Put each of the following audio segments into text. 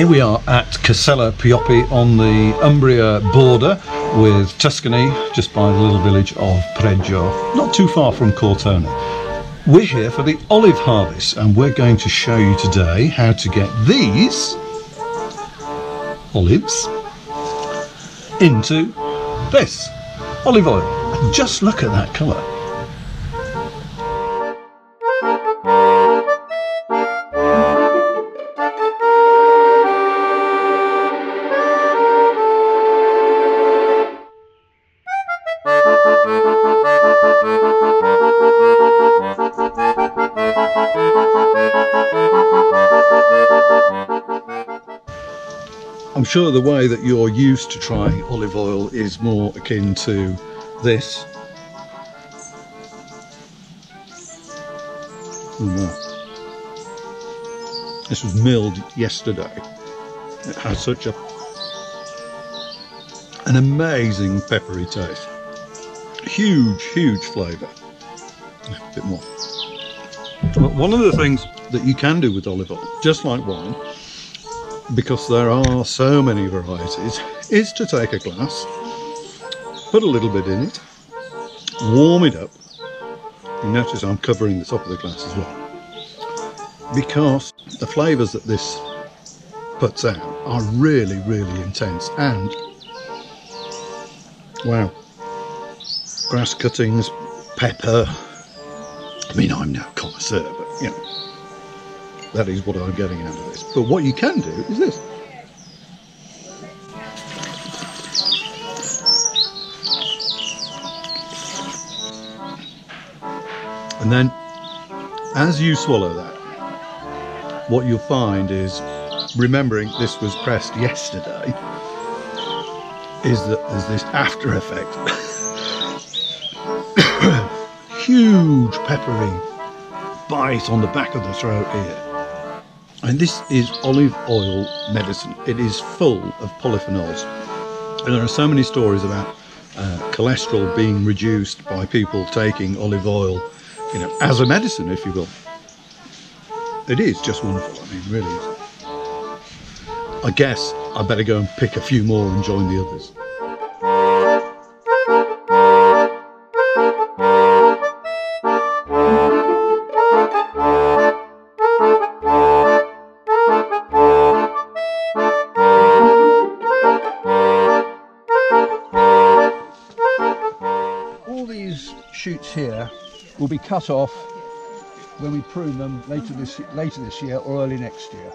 Here we are at Casella Pioppi on the Umbria border with Tuscany, just by the little village of Pregio, not too far from Cortona. We're here for the olive harvest and we're going to show you today how to get these olives into this olive oil. And just look at that colour. I'm sure the way that you're used to trying olive oil is more akin to this. This was milled yesterday. It has such an amazing peppery taste. Huge, huge flavour. A bit more. But one of the things that you can do with olive oil, just like wine, because there are so many varieties, is to take a glass, put a little bit in it, warm it up. You notice I'm covering the top of the glass as well, because the flavours that this puts out are really, really intense. And wow, grass cuttings, pepper. I mean, I'm no connoisseur, but you know, that is what I'm getting out of this. But what you can do is this. And then, as you swallow that, what you'll find is, remembering this was pressed yesterday, is that there's this after effect. Huge peppery bite on the back of the throat here. And this is olive oil medicine. It is full of polyphenols. And there are so many stories about cholesterol being reduced by people taking olive oil, you know, as a medicine, if you will. It is just wonderful. I mean, really is. I guess I better go and pick a few more and join the others. Shoots here will be cut off when we prune them later this year or early next year.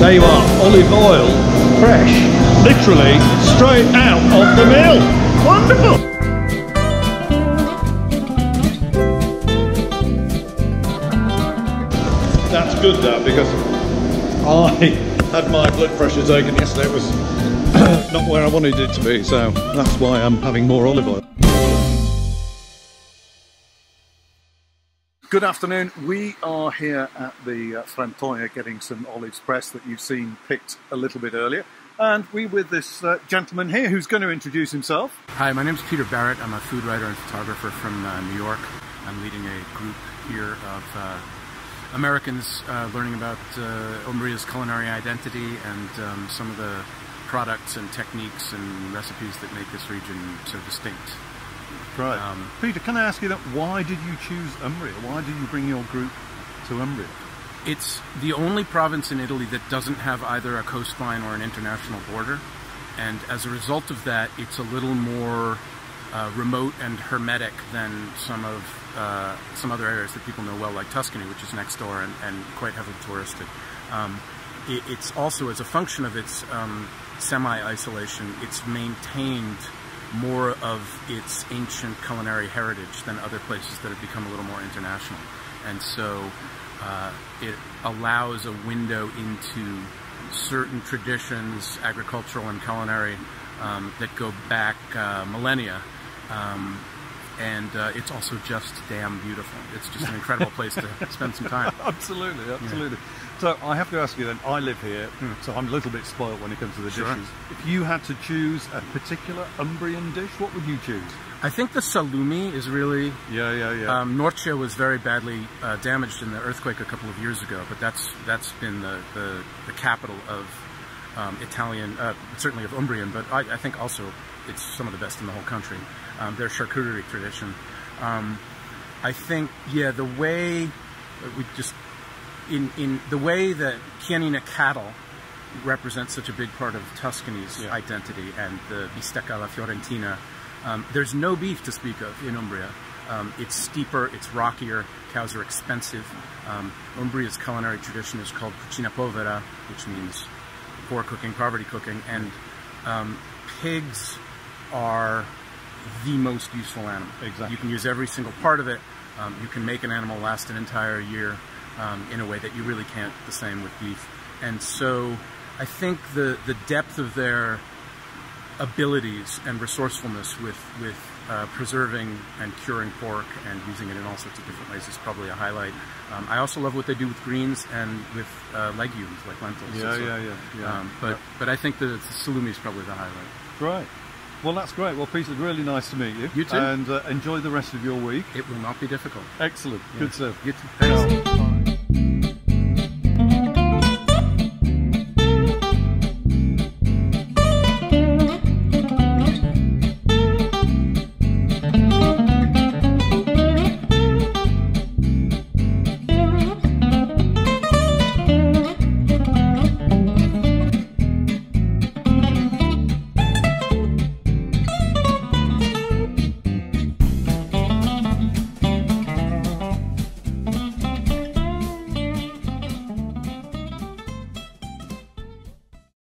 There you are, olive oil, fresh, literally straight out of the mill. Wonderful! That's good, that, because I had my blood pressure taken yesterday. It was not where I wanted it to be, so that's why I'm having more olive oil. Good afternoon. We are here at the Frantoia getting some olives pressed that you've seen picked a little bit earlier. And we're with this gentleman here who's going to introduce himself. Hi, my name's Peter Barrett. I'm a food writer and photographer from New York. I'm leading a group here of Americans learning about Umbria's culinary identity and some of the products and techniques and recipes that make this region so distinct. Right. Peter, can I ask you that? Why did you choose Umbria? Why did you bring your group to Umbria? It's the only province in Italy that doesn't have either a coastline or an international border, and as a result of that, it's a little more remote and hermetic than some other areas that people know well, like Tuscany, which is next door and quite heavily touristed. It's also, as a function of its semi-isolation, it's maintained more of its ancient culinary heritage than other places that have become a little more international. And so it allows a window into certain traditions, agricultural and culinary, that go back millennia. And it's also just damn beautiful. It's just an incredible place to spend some time. Absolutely, absolutely. Yeah. So I have to ask you then, I live here, so I'm a little bit spoilt when it comes to the dishes. If you had to choose a particular Umbrian dish, what would you choose? I think the salumi is really... Yeah. Norcia was very badly damaged in the earthquake a couple of years ago, but that's been the capital of Italian, certainly of Umbrian, but I think also it's some of the best in the whole country. Their charcuterie tradition. I think, yeah, the way we just... In the way that Chianina cattle represents such a big part of Tuscany's identity, and the bistecca alla fiorentina, there's no beef to speak of in Umbria. It's steeper, it's rockier, cows are expensive. Umbria's culinary tradition is called cucina povera, which means poor cooking, poverty cooking, and pigs are the most useful animal. Exactly. You can use every single part of it. You can make an animal last an entire year. In a way that you really can't the same with beef. And so I think the depth of their abilities and resourcefulness with preserving and curing pork and using it in all sorts of different ways is probably a highlight. I also love what they do with greens and with legumes like lentils. But I think the salumi is probably the highlight. Right. Well, that's great. Well, Peter, really nice to meet you. You too. And enjoy the rest of your week. It will not be difficult. Excellent. Good stuff. You too. Thanks.